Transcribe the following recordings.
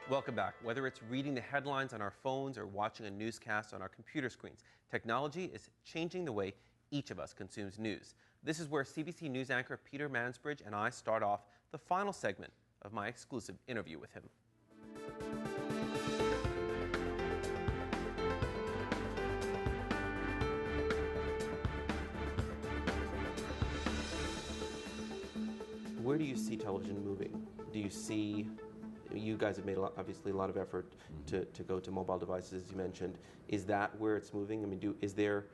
Welcome back. Whether it's reading the headlines on our phones or watching a newscast on our computer screens, technology is changing the way each of us consumes news. This is where CBC News anchor Peter Mansbridge and I start off the final segment of my exclusive interview with him. Where do you see television moving? Do you see, you guys have made obviously a lot of effort to go to mobile devices, as you mentioned. Is that where it's moving? I mean, is there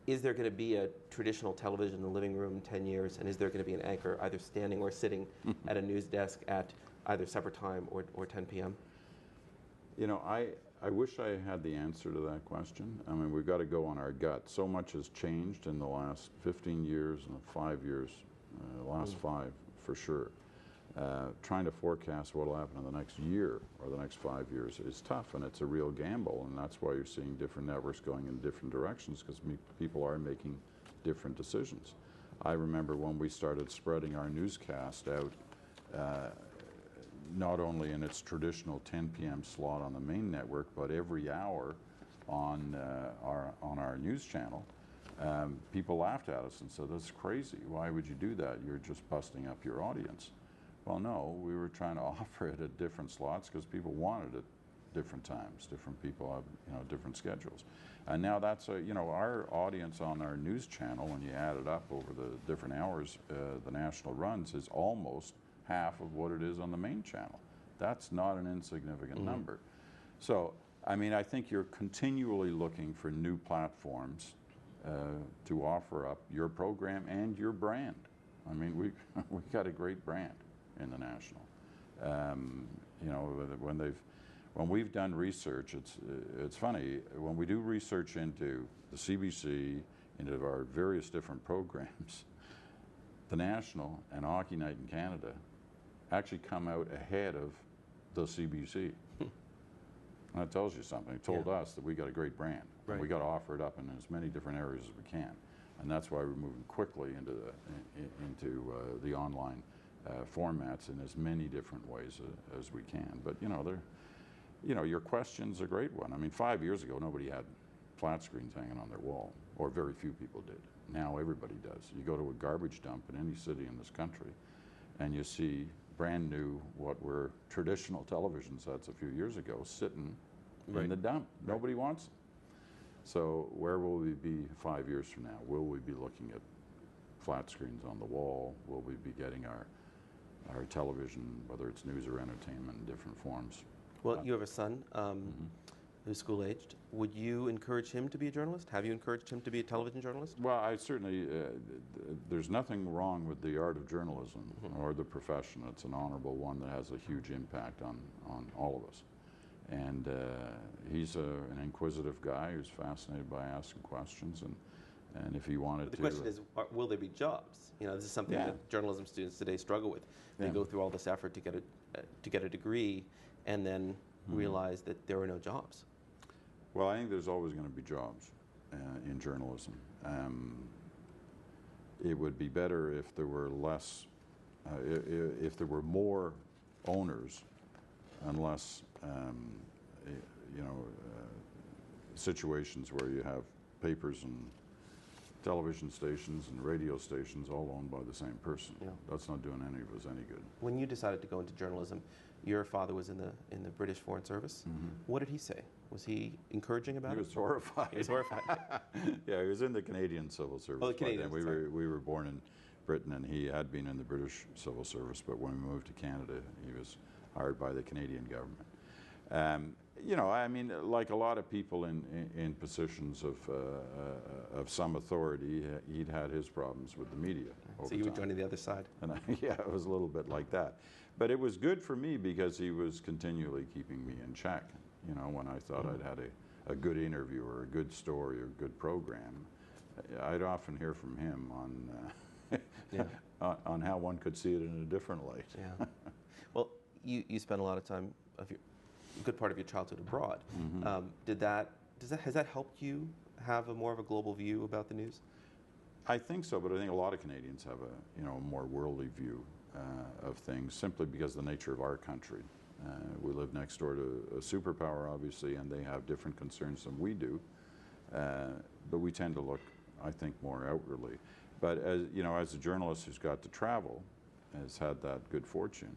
going to be a traditional television in the living room in 10 years, and is there going to be an anchor either standing or sitting at a news desk at either supper time or 10 p.m.? You know, I wish I had the answer to that question. I mean, we've got to go on our gut. So much has changed in the last 15 years and 5 years, the last 5 for sure. Trying to forecast what will happen in the next year or the next 5 years is tough, and it's a real gamble, and that's why you're seeing different networks going in different directions, because people are making different decisions. I remember when we started spreading our newscast out, not only in its traditional 10 p.m. slot on the main network, but every hour on our news channel. People laughed at us and said, "That's crazy. Why would you do that? You're just busting up your audience." Well, no, we were trying to offer it at different slots because people wanted it different times. Different people have, you know, different schedules. And now that's our audience on our news channel, when you add it up over the different hours the national runs, is almost half of what it is on the main channel. That's not an insignificant number. So, I mean, I think you're continually looking for new platforms to offer up your program and your brand. I mean, we got a great brand in the national. You know, when we've done research, it's funny, when we do research into the CBC, into our various different programs, the National and Hockey Night in Canada actually come out ahead of the CBC. And that tells you something. It told us that we got a great brand. Right. We got to offer it up in as many different areas as we can. And that's why we're moving quickly into the online formats in as many different ways as we can. But your question's a great one. I mean, 5 years ago, nobody had flat screens hanging on their wall, or very few people did. Now everybody does. You go to a garbage dump in any city in this country, and you see brand new, what were traditional television sets a few years ago, sitting in the dump. Nobody wants them. So where will we be 5 years from now? Will we be looking at flat screens on the wall? Will we be getting our television, whether it's news or entertainment, in different forms? Well, you have a son who's school-aged. Would you encourage him to be a journalist? Have you encouraged him to be a television journalist? Well, I certainly, there's nothing wrong with the art of journalism or the profession. It's an honorable one that has a huge impact on all of us. And he's an inquisitive guy who's fascinated by asking questions, and if he wanted to... The question is, will there be jobs? You know, this is something that journalism students today struggle with. They go through all this effort to get a degree, and then realize that there are no jobs. Well, I think there's always going to be jobs in journalism. It would be better if there were less, if there were more owners and less, situations where you have papers and television stations and radio stations all owned by the same person. Yeah. That's not doing any of us any good. When you decided to go into journalism, your father was in the British Foreign Service. What did he say? Was he encouraging about it? He was horrified. He was horrified. Yeah, he was in the Canadian Civil Service. Oh, the Canadian. We were born in Britain, and he had been in the British Civil Service, but when we moved to Canada, he was hired by the Canadian government. I mean, like a lot of people in positions of some authority, he'd had his problems with the media. So you were joining the other side. And yeah, it was a little bit like that. But it was good for me because he was continually keeping me in check. You know, when I thought I'd had a good interview or a good story or a good program, I'd often hear from him on how one could see it in a different light. Yeah. Well, you spent a lot of time of your good part of your childhood abroad. Mm-hmm. Has that helped you have more of a global view about the news? I think so, but I think a lot of Canadians have a more worldly view of things simply because of the nature of our country. We live next door to a superpower, obviously, and they have different concerns than we do. But we tend to look, I think, more outwardly. But as a journalist who's got to travel, has had that good fortune,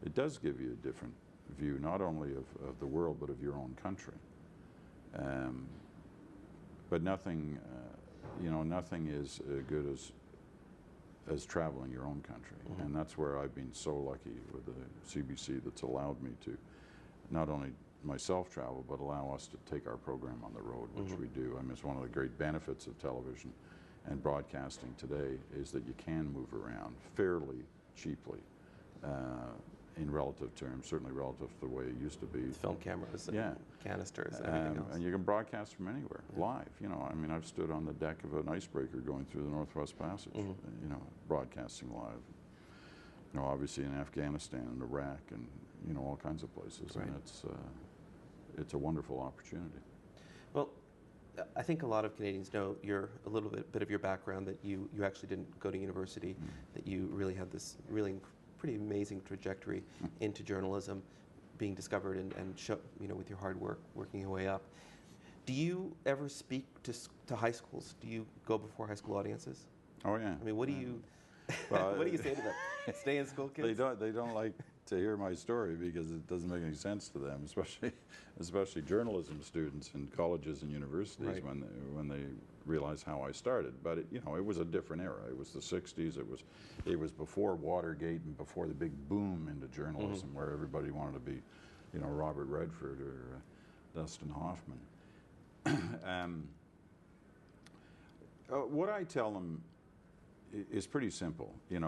it does give you a different view, not only of the world, but of your own country. But nothing, nothing is good as traveling your own country. Mm-hmm. And that's where I've been so lucky with the CBC that's allowed me to not only myself travel, but allow us to take our program on the road, which mm-hmm. we do. I mean, it's one of the great benefits of television and broadcasting today is that you can move around fairly cheaply in relative terms, certainly relative to the way it used to be. Film cameras and canisters and everything else. And you can broadcast from anywhere, live. I mean, I've stood on the deck of an icebreaker going through the Northwest Passage, mm-hmm. Broadcasting live. Obviously in Afghanistan and Iraq and, all kinds of places. Right. And it's a wonderful opportunity. Well, I think a lot of Canadians know a little bit of your background, that you actually didn't go to university, that you really had this really pretty amazing trajectory into journalism, being discovered and show, with your hard work, working your way up. Do you ever speak to high schools? Do you go before high school audiences? Oh yeah. I mean, what do you what do you say to them? Stay in school, kids. They don't like to hear my story because it doesn't make any sense to them, especially journalism students in colleges and universities, right. when they realize how I started. But it was a different era. It was the '60s. It was before Watergate and before the big boom into journalism, mm-hmm. where everybody wanted to be, Robert Redford or Dustin Hoffman. What I tell them is pretty simple. You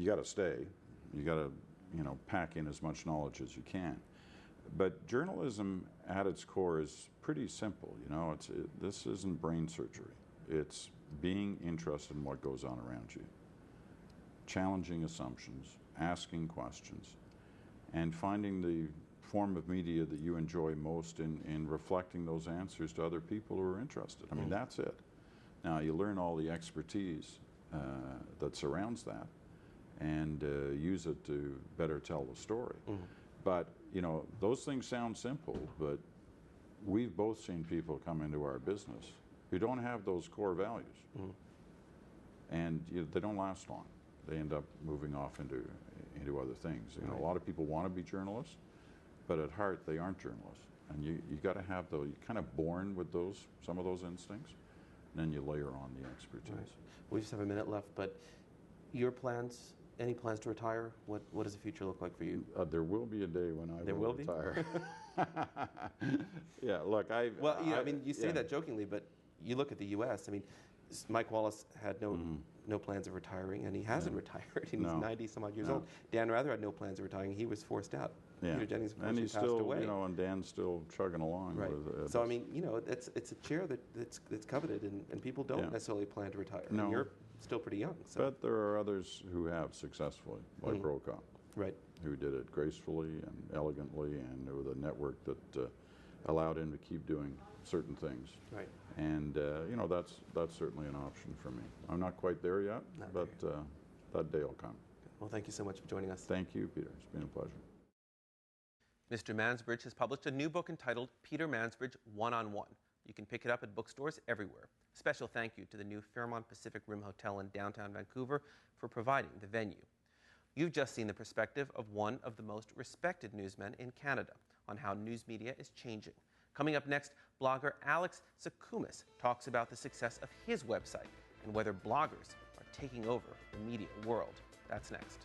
got to stay. You got to pack in as much knowledge as you can. But journalism at its core is pretty simple. This isn't brain surgery. It's being interested in what goes on around you, challenging assumptions, asking questions, and finding the form of media that you enjoy most in reflecting those answers to other people who are interested. I mean, that's it. Now, you learn all the expertise that surrounds that, and use it to better tell the story. Mm-hmm. But, those things sound simple, but we've both seen people come into our business who don't have those core values. Mm-hmm. And they don't last long. They end up moving off into other things. Right. A lot of people want to be journalists, but at heart they aren't journalists. And you got to have you're kind of born with some of those instincts, and then you layer on the expertise. Right. We just have a minute left, but your plans? Any plans to retire? What does the future look like for you? There will be a day when I will retire. Yeah, look, you say that jokingly, but you look at the U.S. I mean, Mike Wallace had no plans of retiring, and he hasn't retired. He's 90 some odd years old. Dan Rather had no plans of retiring. He was forced out. Yeah. Peter Jennings, of course, and he's passed still, away. and Dan's still chugging along. Right. With, so I mean, it's a chair that's coveted, and people don't necessarily plan to retire. No. And you're still pretty young. So. But there are others who have successfully, like Brokaw. Right. Who did it gracefully and elegantly, and with a network that allowed him to keep doing certain things. Right. And that's certainly an option for me. I'm not quite there yet, but that day will come. Well, thank you so much for joining us. Thank you, Peter. It's been a pleasure. Mr. Mansbridge has published a new book entitled Peter Mansbridge One-on-One. You can pick it up at bookstores everywhere. Special thank you to the new Fairmont Pacific Rim Hotel in downtown Vancouver for providing the venue. You've just seen the perspective of one of the most respected newsmen in Canada on how news media is changing. Coming up next, blogger Alex Sakoumis talks about the success of his website and whether bloggers are taking over the media world. That's next.